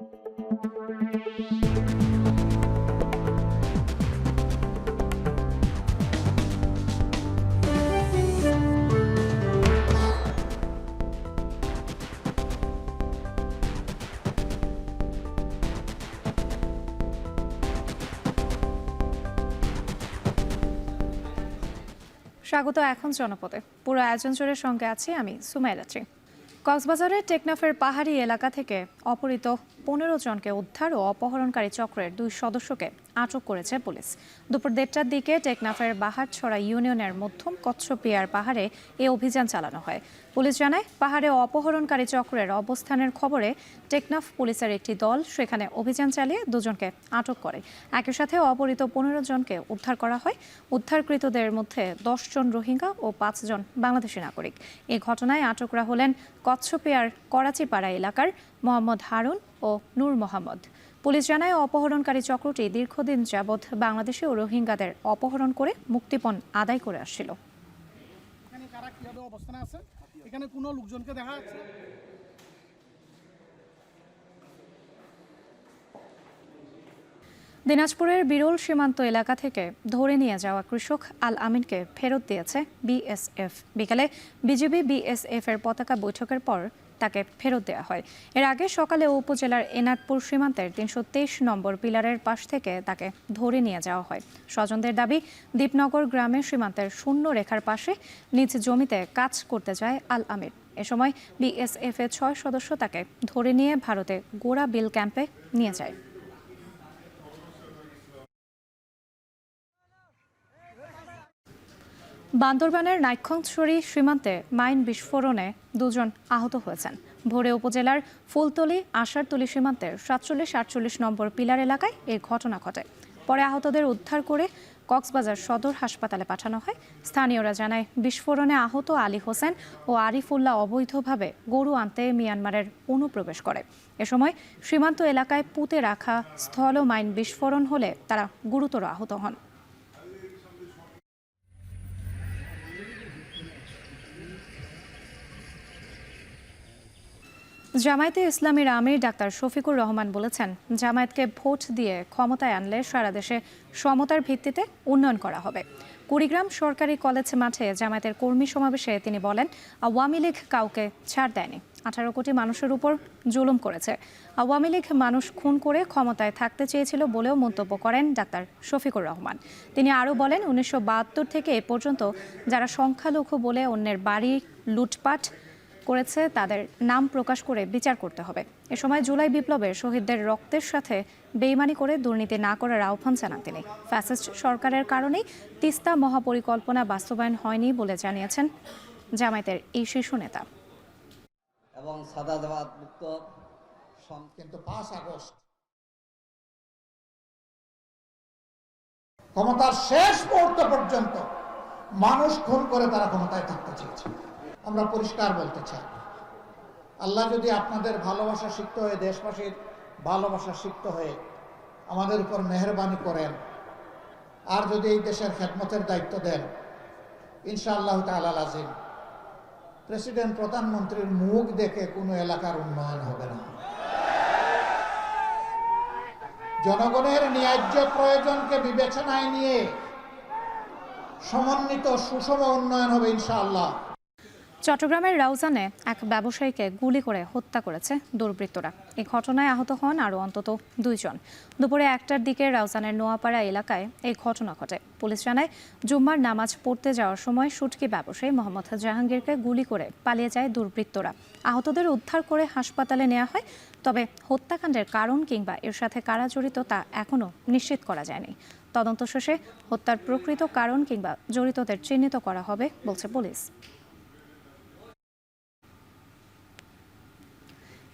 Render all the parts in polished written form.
স্বাগত এখন জনপদে। পুরো আয়োজন জুড়ে সঙ্গে আছি আমি সুমাইরাত্রী। কক্সবাজারের টেকনাফের পাহাড়ি এলাকা থেকে অপহৃত 15 জনকে উদ্ধার ও অপহরণকারী চক্রের 2 সদস্যকে আটক করেছে পুলিশ। দুপুর 1:30টার দিকে টেকনাফের বাহারছড়া ইউনিয়নের মধ্যম কচ্ছপিয়ার পাহাড়ে এই অভিযান চালানো হয়। পুলিশ জানায়, পাহাড়ে অপহরণকারী চক্রের অবস্থানের খবরে টেকনাফ পুলিশের একটি দল সেখানে অভিযান চালিয়ে 2 জনকে আটক করে। একই সাথে অপহৃত 15 জনকে উদ্ধার করা হয়। উদ্ধারকৃতদের মধ্যে 10 জন রোহিঙ্গা ও 5 জন বাংলাদেশি নাগরিক। এই ঘটনায় আটকরা হলেন কচ্ছপিয়ার করাচিপাড়া এলাকার মোহাম্মদ হারুন ও নূর মোহাম্মদ। পুলিশ জানায়, অপহরণকারী চক্রটি দীর্ঘদিন যাবৎ বাংলাদেশি ও রোহিঙ্গাদের অপহরণ করে মুক্তিপণ আদায় করে আসছিল। এখানে কোনো লোকজনকে দেখা যাচ্ছে। দিনাজপুরের বিরল সীমান্ত এলাকা থেকে ধরে নিয়ে যাওয়া কৃষক আল আমিনকে ফেরত দিয়েছে বিএসএফ। বিকালে বিজিবি বিএসএফ এর পতাকা বৈঠকের পর তাকে ফেরত দেওয়া হয়। এর আগে সকালে উপজেলার এনাদপুর সীমান্তের 323 নম্বর পিলারের পাশ থেকে তাকে ধরে নিয়ে যাওয়া হয়। স্বজনদের দাবি, দীপনগর গ্রামের সীমান্তের শূন্য রেখার পাশে নিজ জমিতে কাজ করতে যায় আল আমির। এ সময় বিএসএফ এর 6 সদস্য তাকে ধরে নিয়ে ভারতে গোড়া বিল ক্যাম্পে নিয়ে যায়। বান্দরবানের নাইক্ষ্যংছড়ি সীমান্তে মাইন বিস্ফোরণে 2 জন আহত হয়েছেন। ভোরে উপজেলার ফুলতলি আশারতলি সীমান্তের 47-48 নম্বর পিলার এলাকায় এই ঘটনা ঘটে। পরে আহতদের উদ্ধার করে কক্সবাজার সদর হাসপাতালে পাঠানো হয়। স্থানীয়রা জানায়, বিস্ফোরণে আহত আলী হোসেন ও আরিফুল্লাহ অবৈধভাবে গরু আনতে মিয়ানমারের অনুপ্রবেশ করে। এ সময় সীমান্ত এলাকায় পুঁতে রাখা স্থল মাইন বিস্ফোরণ হলে তারা গুরুতর আহত হন। জামায়াতে ইসলামীর আমির ডাক্তার শফিকুর রহমান বলেছেন, জামায়াতকে ভোট দিয়ে ক্ষমতায় আনলে সারা দেশে সমতার ভিত্তিতে উন্নয়ন করা হবে। কুড়িগ্রাম সরকারি কলেজ মাঠে জামায়াতের কর্মী সমাবেশে তিনি বলেন, আওয়ামী লীগ কাউকে ছাড় দেয়নি, 18 কোটি মানুষের উপর জুলুম করেছে। আওয়ামী লীগ মানুষ খুন করে ক্ষমতায় থাকতে চেয়েছিল বলেও মন্তব্য করেন ডাক্তার শফিকুর রহমান। তিনি আরও বলেন, 1972 থেকে এ পর্যন্ত যারা সংখ্যালঘু বলে অন্যের বাড়ি লুটপাট করেছে তাদের নাম প্রকাশ করে বিচার করতে হবে। এ সময় জুলাই বিপ্লবের শহীদদের রক্তের সাথে বেইমানি করে দুর্নীতি না করার আহ্বান জানান তিনি। ফ্যাসিস্ট সরকারের কারণেই তিস্তা মহাপরিকল্পনা বাস্তবায়ন হয়নি বলে জানিয়েছেন জামায়াতের এই শীর্ষ নেতা। এবং সাদাবাদ মুক্ত কিন্তু 5 আগস্ট ক্ষমতার শেষ মুহূর্ত পর্যন্ত মানুষ খুন করে তারা ক্ষমতায় থাকতে চেয়েছে। আমরা পরিষ্কার বলতে চাই, আল্লাহ যদি আপনাদের ভালোবাসা সিক্ত হয়ে, দেশবাসীর ভালোবাসা সিক্ত হয়ে আমাদের উপর মেহেরবানি করেন আর যদি এই দেশের খেদমতের দায়িত্ব দেন, ইনশাআল্লাহ তাআলা লাজিম প্রেসিডেন্ট প্রধানমন্ত্রীর মুখ দেখে কোনো এলাকার উন্নয়ন হবে না। জনগণের ন্যায্য প্রয়োজনকে বিবেচনায় নিয়ে সমন্বিত সুষম উন্নয়ন হবে ইনশাআল্লাহ। চট্টগ্রামের রাউজানে এক ব্যবসায়ীকে গুলি করে হত্যা করেছে দুর্বৃত্তরা। এই ঘটনায় আহত হন আরও অন্তত 2 জন। দুপুরে 1টার দিকে রাউজানের নোয়াপাড়া এলাকায় এই ঘটনা ঘটে। পুলিশ জানায়, জুম্মার নামাজ পড়তে যাওয়ার সময় শুটকি ব্যবসায়ী মোহাম্মদ জাহাঙ্গীরকে গুলি করে পালিয়ে যায় দুর্বৃত্তরা। আহতদের উদ্ধার করে হাসপাতালে নেওয়া হয়। তবে হত্যাকাণ্ডের কারণ কিংবা এর সাথে কারা জড়িত তা এখনও নিশ্চিত করা যায়নি। তদন্ত শেষে হত্যার প্রকৃত কারণ কিংবা জড়িতদের চিহ্নিত করা হবে বলছে পুলিশ।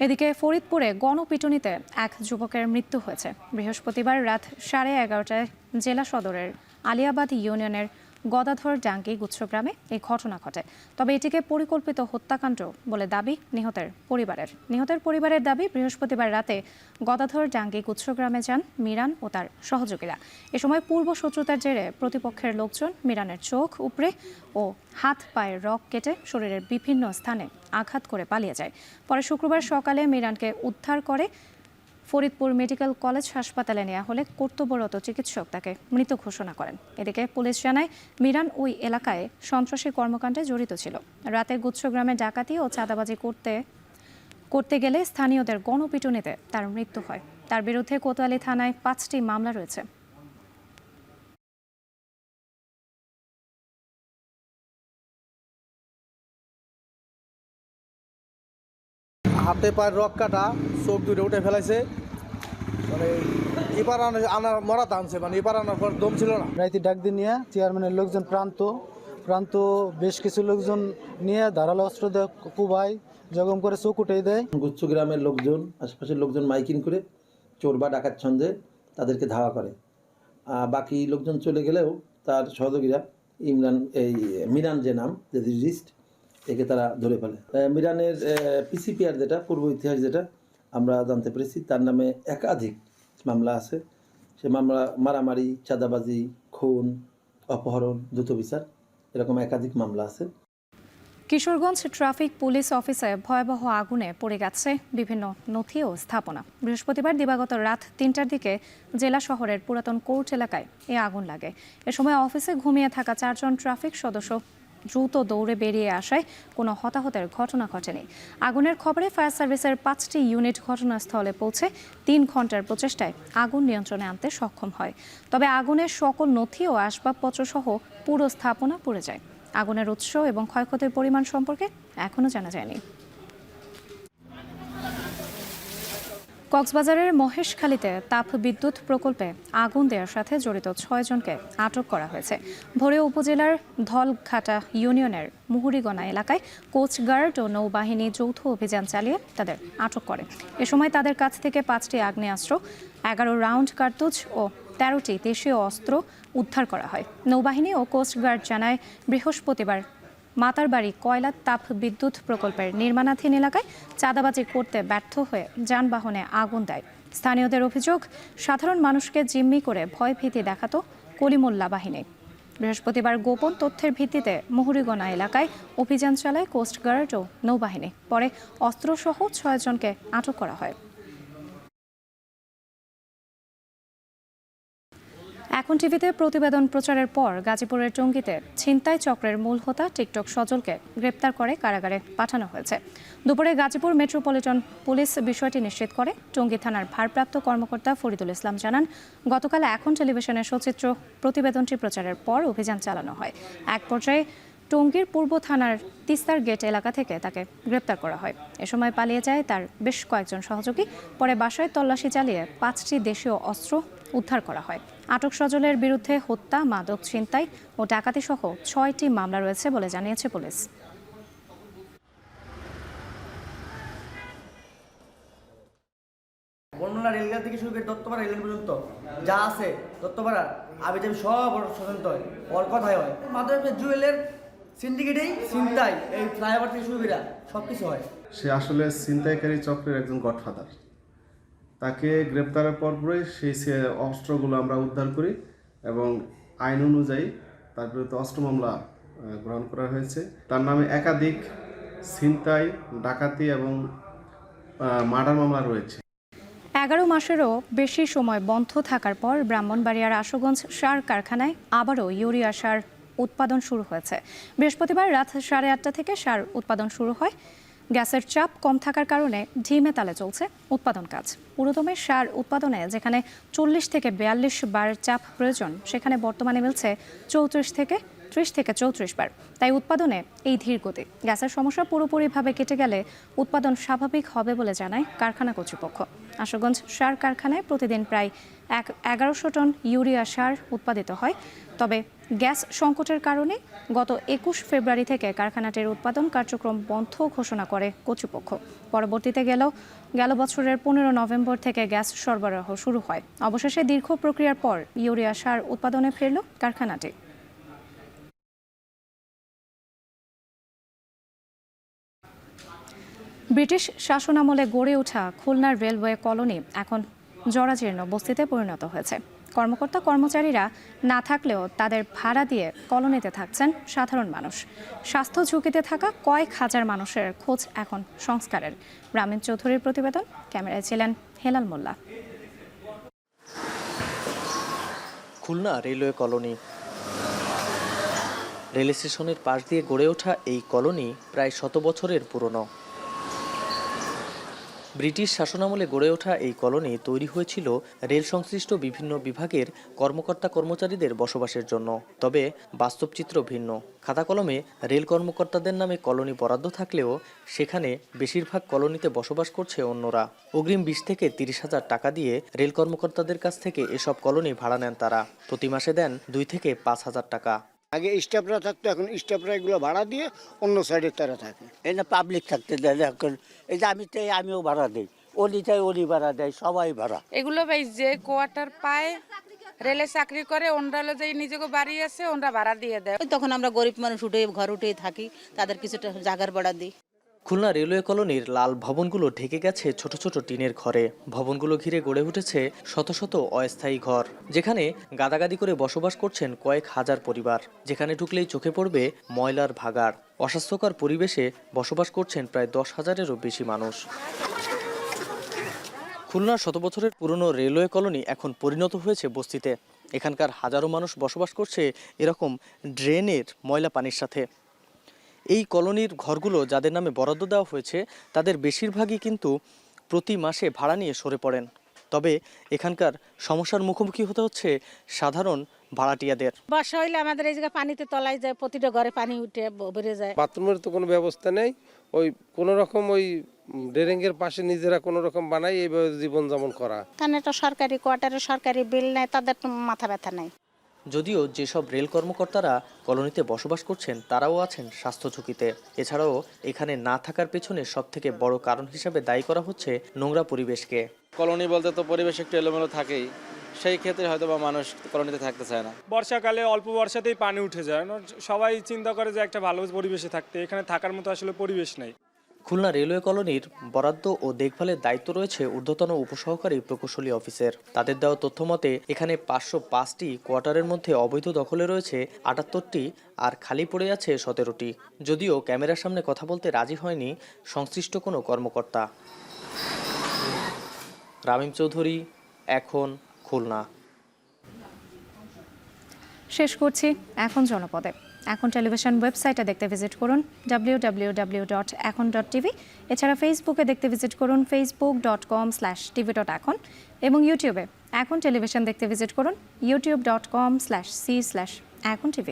এদিকে ফরিদপুরে গণপিটুনিতে এক যুবকের মৃত্যু হয়েছে। বৃহস্পতিবার রাত 11:30টায় জেলা সদরের আলিয়াবাদ ইউনিয়নের গদাধর ডাঙ্গি গুচ্ছগ্রামে এই ঘটনা ঘটে। তবে এটিকে পরিকল্পিত হত্যাকাণ্ড বলে দাবি নিহতের পরিবারের দাবি, বৃহস্পতিবার রাতে গদাধর ডাঙ্গি গুচ্ছগ্রামে যান মিরান ও তার সহযোগীরা। এ সময় পূর্ব শত্রুতার জেরে প্রতিপক্ষের লোকজন মিরানের চোখ উপড়ে ও হাত পায়ের রগ কেটে শরীরের বিভিন্ন স্থানে আঘাত করে পালিয়ে যায়। পরে শুক্রবার সকালে মিরানকে উদ্ধার করে ফরিদপুর মেডিকেল কলেজ হাসপাতালে নেওয়া হলে কর্তব্যরত চিকিৎসক তাকে মৃত ঘোষণা করেন। এদিকে পুলিশ জানায় মিরান ওই এলাকায় সন্ত্রাসী কর্মকাণ্ডে জড়িত ছিল। রাতে গুচ্ছগ্রামে ডাকাতি ও চাঁদাবাজি করতে গেলে স্থানীয়দের গণপিটুনিতে তার মৃত্যু হয়। তার বিরুদ্ধে কোতোয়ালি থানায় 5টি মামলা রয়েছে। হাতে পায়ের রক কাটা, চোখ দুটো উঠে ফেলাইছে, মানে এবার আনার মরা টানছে, মানে এবার আনার পর দম ছিল না। রাইতে ডাক দিয়ে নিয়ে চেয়ারম্যানের লোকজন প্রান্ত বেশ কিছু লোকজন নিয়ে ধারালো অস্ত্র দিয়ে কুবাই জখম করে চোখ উঠে দেয়। গুচ্ছ গ্রামের লোকজন, আশেপাশের লোকজন মাইকিং করে চোর বা ডাকাত ছন্দে তাদেরকে ধাওয়া করে। বাকি লোকজন চলে গেলেও তার সহযোগীরা মিরান যে নাম, যে রিজিস্ট, একে তারা ধরে ফেলে। মিরানের পিসিপিআর যেটা পূর্ব ইতিহাস যেটা আমরা জানতে পেরেছি, তার নামে একাধিক মামলা আছে। সে মামলা মারামারি, চাঁদাবাজি, খুন, অপহরণ, দ্রুত বিচার, এরকম একাধিক মামলা আছে। কিশোরগঞ্জ ট্রাফিক পুলিশ অফিসে ভয়াবহ আগুনে পড়ে গেছে বিভিন্ন নথি ও স্থাপনা। বৃহস্পতিবার দিবাগত রাত 3টার দিকে জেলা শহরের পুরাতন কোর্ট এলাকায় এ আগুন লাগে। এ সময় অফিসে ঘুমিয়ে থাকা 4 জন ট্রাফিক সদস্য দ্রুত দৌড়ে বেরিয়ে আসায় কোনো হতাহতের ঘটনা ঘটেনি। আগুনের খবরে ফায়ার সার্ভিসের 5টি ইউনিট ঘটনাস্থলে পৌঁছে 3 ঘন্টার প্রচেষ্টায় আগুন নিয়ন্ত্রণে আনতে সক্ষম হয়। তবে আগুনের সকল নথি ও আসবাবপত্র সহ পুরো স্থাপনা পুড়ে যায়। আগুনের উৎস এবং ক্ষয়ক্ষতির পরিমাণ সম্পর্কে এখনও জানা যায়নি। কক্সবাজারের মহেশখালীতে তাপ বিদ্যুৎ প্রকল্পে আগুন দেওয়ার সাথে জড়িত 6 জনকে আটক করা হয়েছে। ভোরে উপজেলার ধলঘাটা ইউনিয়নের মুহুরিগোনা এলাকায় কোস্টগার্ড ও নৌবাহিনী যৌথ অভিযান চালিয়ে তাদের আটক করে। এ সময় তাদের কাছ থেকে 5টি আগ্নেয়াস্ত্র, 11 রাউন্ড কার্তুজ ও 13টি দেশীয় অস্ত্র উদ্ধার করা হয়। নৌবাহিনী ও কোস্টগার্ড জানায় বৃহস্পতিবার মাতারবাড়ি কয়লা তাপ বিদ্যুৎ প্রকল্পের নির্মাণাধীন এলাকায় চাঁদাবাজি করতে ব্যর্থ হয়ে যানবাহনে আগুন দেয়। স্থানীয়দের অভিযোগ, সাধারণ মানুষকে জিম্মি করে ভয়ভীতি দেখাতো কলিমুল্লা বাহিনী। বৃহস্পতিবার গোপন তথ্যের ভিত্তিতে মুহুরিগোনা এলাকায় অভিযান চালায় কোস্টগার্ড ও নৌবাহিনী। পরে অস্ত্রসহ 6 জনকে আটক করা হয়। এখন টিভিতে প্রতিবেদন প্রচারের পর গাজীপুরের টঙ্গীতে ছিনতাই চক্রের মূল হোতা টিকটক সজলকে গ্রেপ্তার করে কারাগারে পাঠানো হয়েছে। দুপুরে গাজীপুর মেট্রোপলিটন পুলিশ বিষয়টি নিশ্চিত করে। টঙ্গী থানার ভারপ্রাপ্ত কর্মকর্তা ফরিদুল ইসলাম জানান, গতকাল এখন টেলিভিশনের সচিত্র প্রতিবেদনটি প্রচারের পর অভিযান চালানো হয়। এক পর্যায়ে টঙ্গীর পূর্ব থানার তিস্তার গেট এলাকা থেকে তাকে গ্রেপ্তার করা হয়। এ সময় পালিয়ে যায় তার বেশ কয়েকজন সহযোগী। পরে বাসায় তল্লাশি চালিয়ে 5টি দেশীয় অস্ত্র উদ্ধার করা হয়। আটক সজলের বিরুদ্ধে হত্যা, মাদক ছিনতাই ও ডাকাতি সহ 6টি মামলা রয়েছে বলে জানিয়েছে পুলিশ। বর্ণনা রেলগেট থেকে শুরু করে দত্তপাড়া রেলগেট পর্যন্ত যা আছে দত্তপাড়া আবিজাবি সব স্বতন্ত্র হয়। ওর কথাই হয় মাধ্যমে জুয়েলের সিন্ডিকেটেই ছিনতাই, এই ফ্লাইওভার থেকে শুরু করে সব কিছু হয়। সে আসলে ছিনতাইকারী চক্রের একজন গডফাদার। তাকে গ্রেপ্তারের পরপরই সেই অস্ত্রগুলো আমরা উদ্ধার করি এবং আইন অনুযায়ী তার বিরুদ্ধে অস্ত্র মামলা গ্রহণ করা হয়েছে। তার নামে একাধিক ছিনতাই, ডাকাতি এবং মার্ডার মামলা রয়েছে। 11 মাসেরও বেশি সময় বন্ধ থাকার পর ব্রাহ্মণবাড়িয়ার আশুগঞ্জ সার কারখানায় আবারও ইউরিয়া সার উৎপাদন শুরু হয়েছে। বৃহস্পতিবার রাত 8:30 থেকে সার উৎপাদন শুরু হয়। গ্যাসের চাপ কম থাকার কারণে ঢিমে তালে চলছে উৎপাদন কাজ। পুরোদমে সার উৎপাদনে যেখানে 40 থেকে 42 বার চাপ প্রয়োজন, সেখানে বর্তমানে মিলছে 30 থেকে 34 বার। তাই উৎপাদনে এই ধীর গতি। গ্যাসের সমস্যা পুরোপুরিভাবে কেটে গেলে উৎপাদন স্বাভাবিক হবে বলে জানায় কারখানা কর্তৃপক্ষ। আশুগঞ্জ সার কারখানায় প্রতিদিন প্রায় 1100 টন ইউরিয়া সার উৎপাদিত হয়। তবে গ্যাস সংকটের কারণে গত 21 ফেব্রুয়ারি থেকে কারখানাটির উৎপাদন কার্যক্রম বন্ধ ঘোষণা করে কর্তৃপক্ষ। পরবর্তীতে গেল বছরের 15 নভেম্বর থেকে গ্যাস সরবরাহ শুরু হয়। অবশেষে দীর্ঘ প্রক্রিয়ার পর ইউরিয়া সার উৎপাদনে ফিরল কারখানাটি। ব্রিটিশ শাসনামলে গড়ে ওঠা খুলনার রেলওয়ে কলোনি এখন জরাজীর্ণ বস্তিতে পরিণত হয়েছে। কর্মকর্তা কর্মচারীরা না থাকলেও তাদের ভাড়া দিয়ে কলোনিতে থাকছেন সাধারণ মানুষ। স্বাস্থ্য ঝুঁকিতে থাকা কয়েক হাজার মানুষের খোঁজ এখন সংস্কারের। রামিন চৌধুরীর প্রতিবেদন, ক্যামেরায় ছিলেন Helal Molla. Khulna railway colony. Rail স্টেশনের পাশ দিয়ে গড়ে ওঠা এই কলোনি প্রায় 100 বছরের পুরনো। ব্রিটিশ শাসনামলে গড়ে ওঠা এই কলোনি তৈরি হয়েছিল রেল সংশ্লিষ্ট বিভিন্ন বিভাগের কর্মকর্তা কর্মচারীদের বসবাসের জন্য। তবে বাস্তব চিত্র ভিন্ন। খাতা কলমে রেল কর্মকর্তাদের নামে কলোনি বরাদ্দ থাকলেও সেখানে বেশিরভাগ কলোনিতে বসবাস করছে অন্যরা। অগ্রিম 20 থেকে 30,000 টাকা দিয়ে রেল কর্মকর্তাদের কাছ থেকে এসব কলোনি ভাড়া নেন তারা। প্রতি মাসে দেন 2 থেকে 5,000 টাকা। আগে স্টাফরা থাকতো, এখন স্টাফরা এগুলো ভাড়া দিয়ে অন্য সাইডে তারা থাকে। এই না পাবলিক থাকতে দেয়, এখন এই যে আমিও ভাড়া দিই, ওলি চাই ওলি ভাড়া দেয়, সবাই ভাড়া। এগুলো ভাই যে কোয়ার্টার পায়, রেলে চাকরি করে, ওনরা যে নিজেকে বাড়ি আছে ওনরা ভাড়া দিয়ে দেয়। তখন আমরা গরিব মানুষ ঘর উঠে থাকি, তাদের কিছুটা জাগার ভাড়া দিই। খুলনা রেলওয়ে কলোনির লাল ভবনগুলো ঢেকে গেছে ছোট ছোট টিনের ঘরে। ভবনগুলো ঘিরে গড়ে উঠেছে শত শত অস্থায়ী ঘর, যেখানে গাদাগাদি করে বসবাস করছেন কয়েক হাজার পরিবার। যেখানে ঢুকলেই চোখে পড়বে ময়লার ভাগাড়। অস্বাস্থ্যকর পরিবেশে বসবাস করছেন প্রায় 10,000-এরও বেশি মানুষ। খুলনার 100 বছরের পুরনো রেলওয়ে কলোনি এখন পরিণত হয়েছে বস্তিতে। এখানকার হাজারো মানুষ বসবাস করছে এরকম ড্রেনের ময়লা পানির সাথে। এই কলোনির ঘরগুলো যাদের নামে বরাদ্দ দেওয়া হয়েছে তাদের বেশিরভাগই কিন্তু প্রতি মাসে ভাড়া নিয়ে সরে পড়েন। তবে এখানকার সমস্যার মুখোমুখি হতে হচ্ছে সাধারণ ভাড়াটিয়াদের। বর্ষা হইলে আমাদের এই জায়গায় পানিতে তলায় যায়, প্রতিটা ঘরে পানি উঠে বেড়ে যায়। বাথরুমের তো কোনো ব্যবস্থা নেই, ওই কোনো রকম ওই ড্রেনেজের পাশে নিজেরা কোনো রকম বানাই এইভাবে জীবনযাপন করা। কারণ এটা সরকারি কোয়ার্টারে সরকারি বিল নেয়, তাদের তো মাথা ব্যথা নেই। যদিও যেসব রেল কর্মকর্তারা কলোনিতে বসবাস করছেন তারাও আছেন স্বাস্থ্য ঝুঁকিতে। এছাড়াও এখানে না থাকার পেছনে সবথেকে বড় কারণ হিসাবে দায়ী করা হচ্ছে নোংরা পরিবেশকে। কলোনি বলতে তো পরিবেশ একটু এলোমেলো থাকেই, সেই ক্ষেত্রে হয়তো বা মানুষ কলোনিতে থাকতে চায় না। বর্ষাকালে অল্প বর্ষাতেই পানি উঠে যায়, সবাই চিন্তা করে যে একটা ভালো পরিবেশে থাকতে, এখানে থাকার মতো আসলে পরিবেশ নেই। খুলনা রেলওয়ে কলোনির বরাদ্দ ও দেখভালের দায়িত্ব রয়েছে ঊর্ধ্বতন উপসহকারী প্রকৌশলী অফিসের। তাদের দেওয়া তথ্য মতে এখানে 505টি কোয়ার্টারের মধ্যে অবৈধ দখলে রয়েছে 78টি আর খালি পড়ে আছে 17টি। যদিও ক্যামেরার সামনে কথা বলতে রাজি হয়নি সংশ্লিষ্ট কোনো কর্মকর্তা। রামিম চৌধুরী, এখন, খুলনা। শেষ করছি এখন জনপদে। এখন টেলিভিশন ওয়েবসাইটে দেখতে ভিজিট করুন www.ekon.tv। এছাড়া ফেসবুকে দেখতে ভিজিট করুন facebook.com/tv.ekon এবং ইউটিউবে এখন টেলিভিশন দেখতে ভিজিট করুন youtube.com/c/ekontv।